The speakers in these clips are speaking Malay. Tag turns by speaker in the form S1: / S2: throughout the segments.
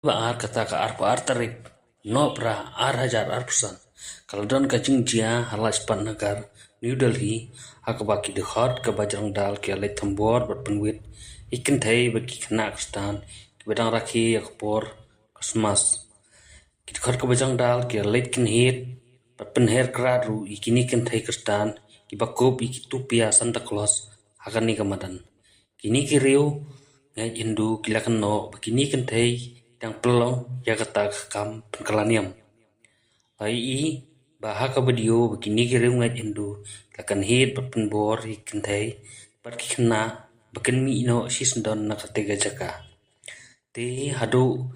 S1: Ar kata ka ar pa ar tarik no pra ar hajar ar persen. Kalau don kacing jia halas pan nagar New Delhi hakabaki de hot ke Bajrang Dal ke alai thambor bat penwit ikin thai baki khana stan ke bedang rakhi akpor Christmas ki khot ke Bajrang Dal ke alai kin hit bat penher kradu ikini kin thai kristan ki bakop iki tupia Santa Claus hakani kamadan kini ki riu ngai Hindu kilakan no bakini kin thai yang pelong ya kata kam pengkalaniam. Ai bahaka video begini kirim ngai Hindu lakan hit berpenbor ikan thai berkena bakan mi ino sisndon nak tega jaka. Te hadu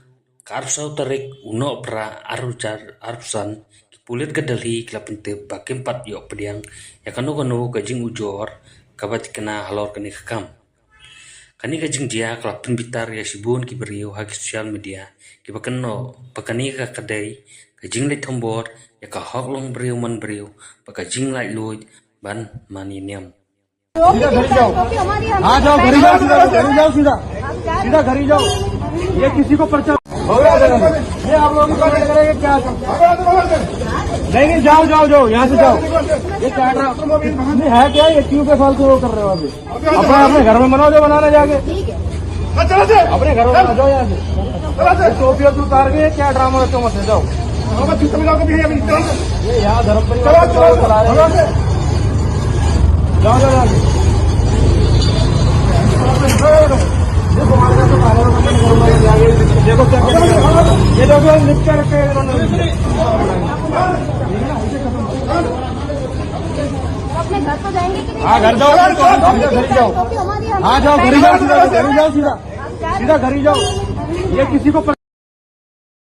S1: karsau tarik uno pra arujar arsan pulit kedali kelapin te bakim pat yok pediang ya kanu kajing ujor kabat kena halor kani kam. Kani kajing dia kelapin bitar ya sibun ki beriu hagi sosial media ki bakano bakani ka kadai kajing lai thambor ya ka hok long beriu man beriu bakajing lai loid ban maniniam.
S2: सीधा घर जाओ। हाँ जाओ घर जाओ, सीधा घर जाओ, सीधा घर ही जाओ। ये किसी को पर्चा ये आप लोग करेंगे क्या? नहीं जाओ जाओ जाओ, यहाँ से जाओ। ये क्या है क्या? ये क्यों पे फालतू वो कर रहे हो अभी? अपने घर में बनाओ जो बनाना जाके। अपने घर में बना जाओ यहाँ से। टोपी और उतार के क्या ड्रामा रखते हो? मत जाओ। ये यहाँ धर्म परिवार चला रहे हैं। जाओ जाओ जाओ। देखो क्या ये लोग लिख कर रखे
S3: अपने घर तो जाएंगे कि नहीं?
S2: हाँ घर जाओ, घर जाओ। हाँ जाओ घर जाओ, सीधा घर जाओ, सीधा घर ही जाओ। ये किसी को